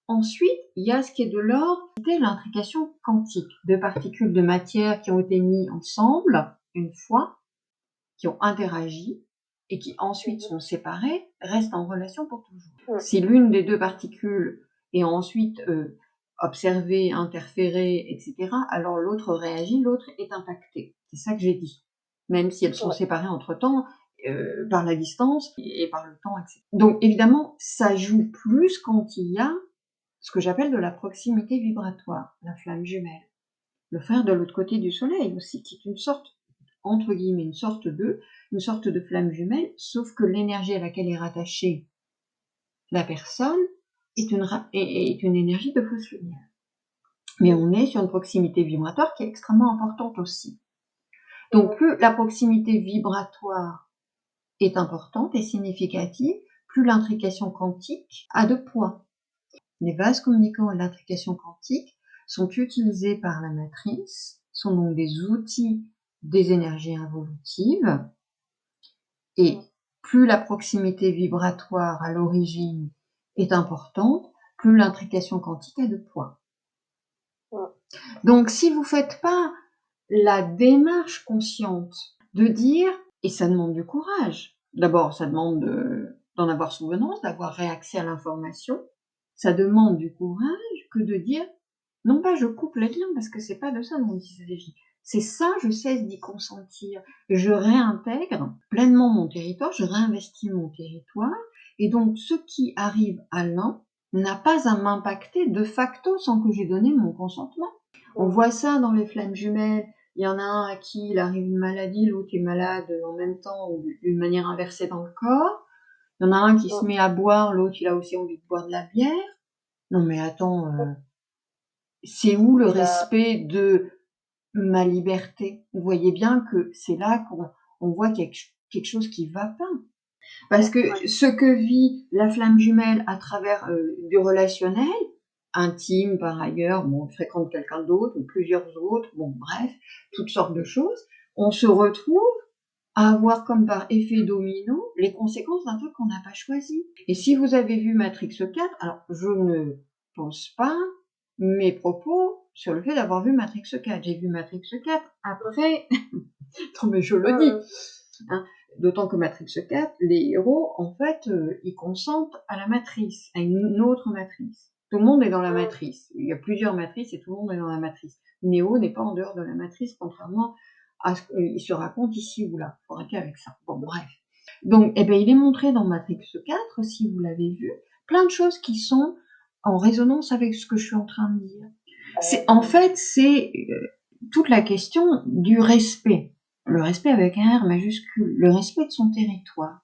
Ensuite, il y a ce qui est de l'ordre, c'était l'intrication quantique. Deux particules de matière qui ont été mises ensemble une fois, qui ont interagi et qui ensuite sont séparées, restent en relation pour toujours. Si l'une des deux particules est ensuite observée, interférée, etc., alors l'autre réagit, l'autre est impacté. C'est ça que j'ai dit. Même si elles sont séparées entre-temps, par la distance et par le temps, etc. Donc évidemment, ça joue plus quand il y a ce que j'appelle de la proximité vibratoire, la flamme jumelle. Le frère de l'autre côté du soleil aussi, qui est une sorte, entre guillemets, une sorte de flamme jumelle, sauf que l'énergie à laquelle est rattachée la personne est une énergie de fausse lumière. Mais on est sur une proximité vibratoire qui est extrêmement importante aussi. Donc plus la proximité vibratoire est importante et significative, plus l'intrication quantique a de poids. Les vases communicants et l'intrication quantique sont utilisés par la matrice, sont donc des outils des énergies involutives, et plus la proximité vibratoire à l'origine est importante, plus l'intrication quantique a de poids. Donc si vous ne faites pas la démarche consciente de dire, et ça demande du courage, d'abord ça demande d'en avoir souvenance, d'avoir réaccès à l'information, ça demande du courage que de dire, non pas je coupe les liens, parce que c'est pas de ça dont il s'agit. C'est ça, je cesse d'y consentir. Je réintègre pleinement mon territoire, je réinvestis mon territoire, et donc ce qui arrive à l'un n'a pas à m'impacter de facto sans que j'ai donné mon consentement. On voit ça dans les flammes jumelles. Il y en a un à qui il arrive une maladie, l'autre est malade en même temps ou d'une manière inversée dans le corps. Il y en a un qui se met à boire, l'autre il a aussi envie de boire de la bière. Non mais attends, c'est où le respect de ma liberté? Vous voyez bien que c'est là qu'on voit quelque chose qui va pas. Parce que ce que vit la flamme jumelle à travers du relationnel, intime par ailleurs, bon, on fréquente quelqu'un d'autre ou plusieurs autres, bon bref, toutes sortes de choses, on se retrouve à avoir comme par effet domino les conséquences d'un truc qu'on n'a pas choisi. Et si vous avez vu Matrix 4, alors je ne pose pas mes propos sur le fait d'avoir vu Matrix 4. J'ai vu Matrix 4 après, mais je le dis, hein. D'autant que Matrix 4, les héros, en fait, ils consentent à la matrice, à une autre matrice. Tout le monde est dans la matrice. Il y a plusieurs matrices et tout le monde est dans la matrice. Néo n'est pas en dehors de la matrice, contrairement à ce qu'il se raconte ici ou là. Faut arrêter avec ça. Bon, bref. Donc, il est montré dans Matrix 4, si vous l'avez vu, plein de choses qui sont en résonance avec ce que je suis en train de dire. C'est toute la question du respect. Le respect avec un R majuscule, le respect de son territoire.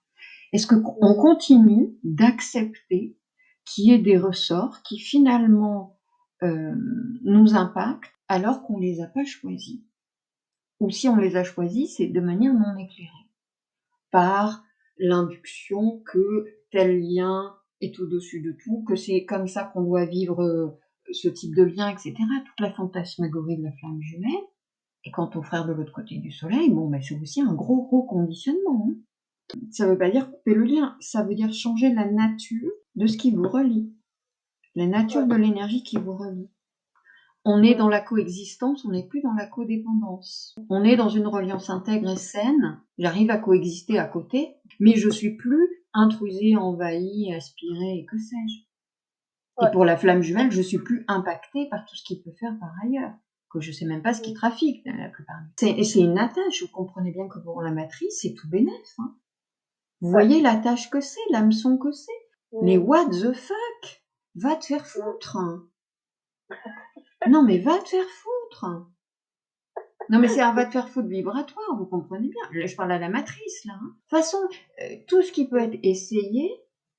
Est-ce qu'on continue d'accepter qu'il y ait des ressorts qui finalement nous impactent alors qu'on ne les a pas choisis? Ou si on les a choisis, c'est de manière non éclairée, par l'induction que tel lien est au-dessus de tout, que c'est comme ça qu'on doit vivre ce type de lien, etc. Toute la fantasmagorie de la flamme jumelle. Et quant au frère de l'autre côté du soleil, bon, c'est aussi un gros conditionnement. Ça veut pas dire couper le lien, ça veut dire changer la nature de ce qui vous relie, la nature de l'énergie qui vous relie. On est dans la coexistence, on n'est plus dans la codépendance. On est dans une reliance intègre et saine, j'arrive à coexister à côté, mais je suis plus intrusée, envahie, aspirée, et que sais-je. Et pour la flamme jumelle, je suis plus impactée par tout ce qu'il peut faire par ailleurs, que je sais même pas ce qu'il trafique la plupart du temps. Et c'est une attache, vous comprenez bien que pour la matrice, c'est tout bénef, hein. Vous voyez la tâche que c'est, l'hameçon que c'est. Mais what the fuck? Va te faire foutre. Non mais va te faire foutre. Non mais c'est un va te faire foutre vibratoire, vous comprenez bien. Je parle à la matrice là. De toute façon, tout ce qui peut être essayé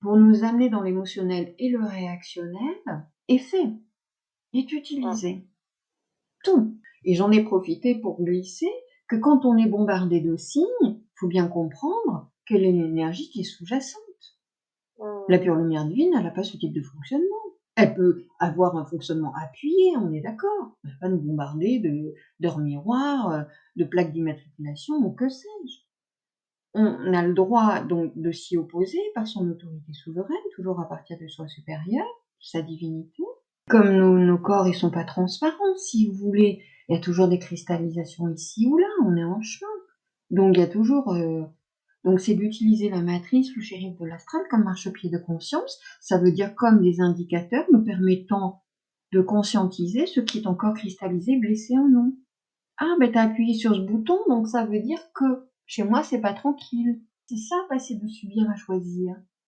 pour nous amener dans l'émotionnel et le réactionnel est fait, est utilisé. Tout. Et j'en ai profité pour glisser que quand on est bombardé de signes, faut bien comprendre quelle est l'énergie qui est sous-jacente. La pure lumière divine, elle n'a pas ce type de fonctionnement. Elle peut avoir un fonctionnement appuyé, on est d'accord. Elle ne va pas nous bombarder d'heures miroirs, de plaques d'immatriculation ou que sais-je. On a le droit donc de s'y opposer par son autorité souveraine, toujours à partir de soi supérieur, sa divinité. Comme nos corps, ils sont pas transparents, si vous voulez. Il y a toujours des cristallisations ici ou là, on est en chemin. Donc il y a toujours... Donc c'est d'utiliser la matrice, le shérif de l'astral, comme marchepied de conscience. Ça veut dire comme des indicateurs nous permettant de conscientiser ce qui est encore cristallisé, blessé en nous. Ah, ben t'as appuyé sur ce bouton, donc ça veut dire que chez moi, c'est pas tranquille. C'est ça, passer de subir à choisir.